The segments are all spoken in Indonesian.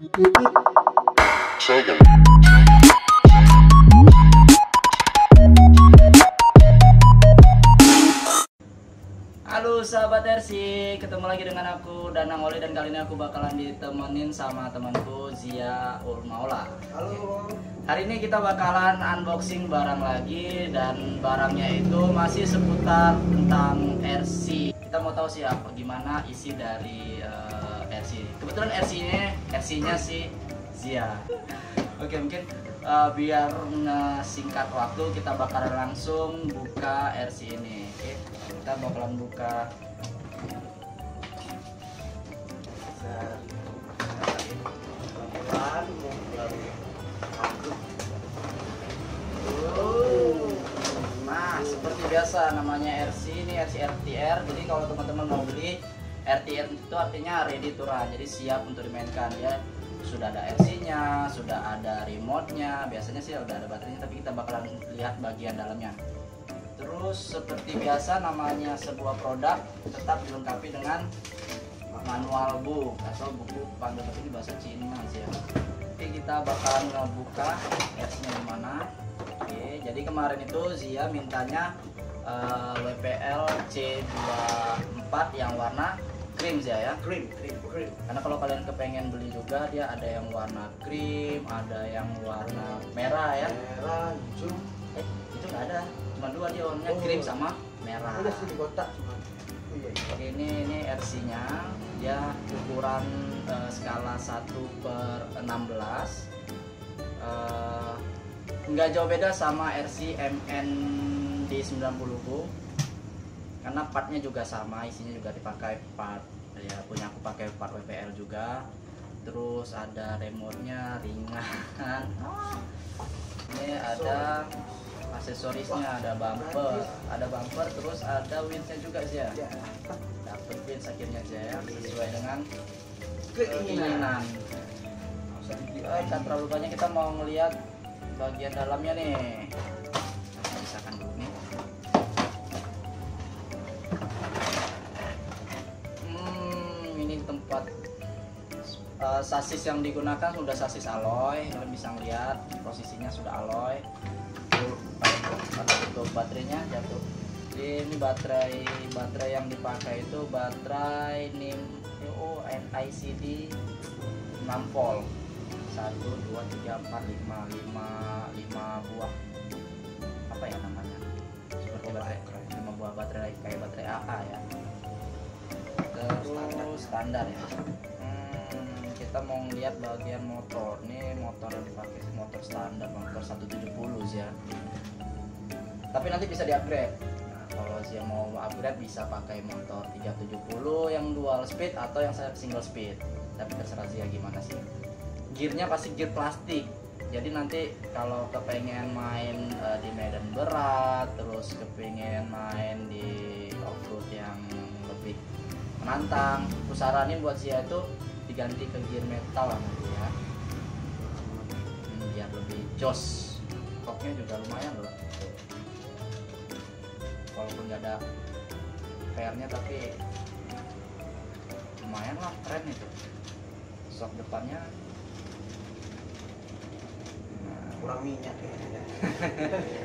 Halo sahabat RC, ketemu lagi dengan aku Danang Oli, dan kali ini aku bakalan ditemenin sama temanku Zia Ulmaula. Halo. Hari ini kita bakalan unboxing barang lagi, dan barangnya itu masih seputar tentang RC. Kita mau tahu sih apa gimana isi dari RC. Kebetulan RC-nya si Zia. Oke, mungkin biar singkat waktu kita bakalan langsung buka RC ini. Oke, kita bakalan buka. Nah, seperti biasa namanya RC, ini RC RTR. Jadi kalau teman-teman mau beli RTR itu artinya ready to run, jadi siap untuk dimainkan ya. Sudah ada RC-nya, sudah ada remote-nya, biasanya sih udah ada baterainya, tapi kita bakalan lihat bagian dalamnya. Terus seperti biasa namanya sebuah produk tetap dilengkapi dengan manual book atau buku panduan, tapi ini bahasa Cina sih ya. Oke, kita bakalan ngebuka RC-nya di mana. Oke, jadi kemarin itu Zia mintanya WPL C24 yang warna krim ya, krim. Karena kalau kalian kepengen beli juga, dia ada yang warna krim, ada yang warna merah ya. Merah, hijau. Itu nggak ada, cuma dua dia warnanya, krim sama merah. Ada sih di kotak cuma. Oke, ini RC-nya, dia ukuran skala 1/16. Nggak jauh beda sama RC MN D90, karena partnya juga sama, isinya juga dipakai part ya, punya aku pakai part WPL juga. Terus ada remote-nya, ringan. Ini ada aksesorisnya, ada bumper, terus ada winch-nya juga sih ya. Dapet winch akhirnya aja ya, sesuai dengan keinginan. Kan terlalu banyak, kita mau ngelihat bagian dalamnya nih. Misalkan dulu nih. Ini tempat sasis yang digunakan sudah sasis alloy. Kalian bisa lihat posisinya sudah alloy. Untuk baterainya jatuh. Jadi ini baterai yang dipakai itu baterai NICD 6 volt. 1, 2, 3, 4, 5 buah, apa ya namanya, seperti baterai 5 buah baterai kayak baterai AA ya. Terus standar ya. Kita mau lihat bagian motor. Nih motor yang dipakai motor standar, motor 170 sih ya, tapi nanti bisa di-upgrade. Nah, kalau sih mau upgrade bisa pakai motor 370 yang dual speed atau yang single speed, tapi terserah Zia gimana sih. Gearnya pasti gear plastik, jadi nanti kalau kepengen main di medan berat, terus kepengen main di off-road yang lebih menantang, aku saranin buat Zia itu diganti ke gear metal lah nanti ya, biar lebih jos. Koknya juga lumayan loh, walaupun nggak ada fairnya tapi lumayan lah, keren itu. Shock depannya Kurang minyak kayaknya.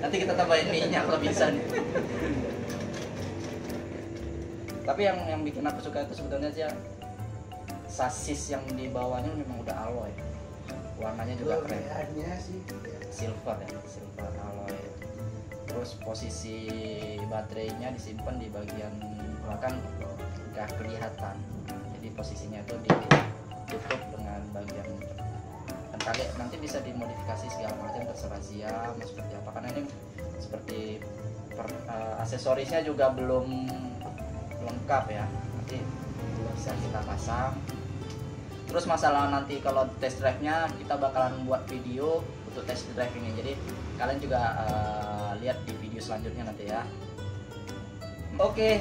nanti kita tambahin minyak kalau bisa nih. Tapi yang bikin aku suka itu sebetulnya sih sasis yang di bawahnya memang udah alloy, warnanya juga keren, silver alloy. Terus posisi baterainya disimpan di bagian belakang nggak kelihatan, jadi posisinya itu ditutup dengan bagian. Kalian nanti bisa dimodifikasi segala macam, terserah Zia mau seperti apa, karena ini seperti aksesorisnya juga belum lengkap ya, nanti bisa kita pasang. Terus masalah nanti kalau test drive-nya, kita bakalan buat video untuk test drive ini, jadi kalian juga lihat di video selanjutnya nanti ya. Oke,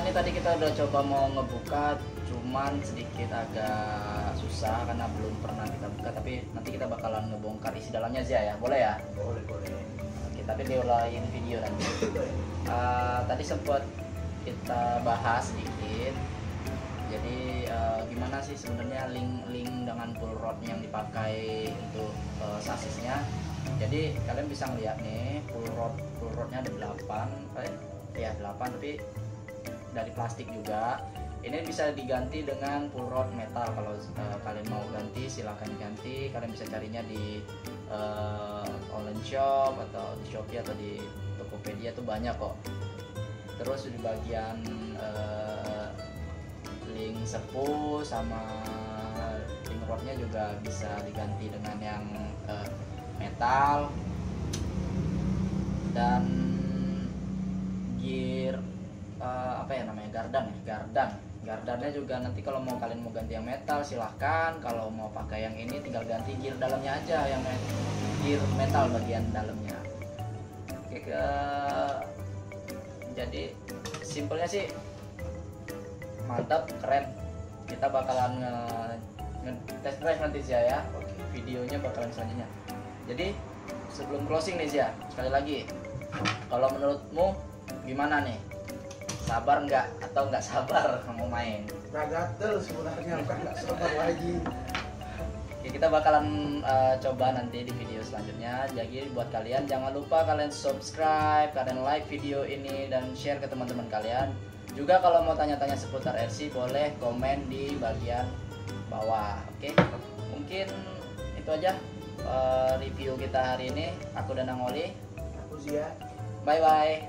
ini tadi kita udah coba mau ngebuka, cuman sedikit agak susah karena belum pernah kita buka, tapi nanti kita bakalan ngebongkar isi dalamnya Zia ya, boleh ya? Boleh. Oke, tapi di lain video nanti. Tadi sempat kita bahas sedikit, jadi gimana sih sebenarnya link dengan rod yang dipakai untuk sasisnya. Jadi kalian bisa ngeliat nih full rodnya ada 8 tapi dari plastik juga. Ini bisa diganti dengan full rod metal. Kalau kalian mau ganti silahkan diganti. Kalian bisa carinya di online shop atau di Shopee atau di Tokopedia tuh banyak kok. Terus di bagian link sepu sama link rodnya juga bisa diganti dengan yang metal. Dan gear gardannya juga nanti kalau mau kalian mau ganti yang metal silahkan. Kalau mau pakai yang ini tinggal ganti gear dalamnya aja, yang gear metal bagian dalamnya. Oke, jadi simpelnya sih mantap, keren. Kita bakalan test drive nanti sih ya. Videonya bakalan selanjutnya. Jadi sebelum closing nih Zia, sekali lagi, kalau menurutmu gimana nih? Sabar nggak atau nggak sabar mau main? Udah gatel sebenarnya, bukan nggak sabar lagi. Oke, kita bakalan coba nanti di video selanjutnya. Jadi buat kalian jangan lupa kalian subscribe, kalian like video ini dan share ke teman-teman kalian. Juga kalau mau tanya-tanya seputar RC boleh komen di bagian bawah. Oke, mungkin itu aja review kita hari ini. Aku Danang Oli. Aku Zia. Bye bye.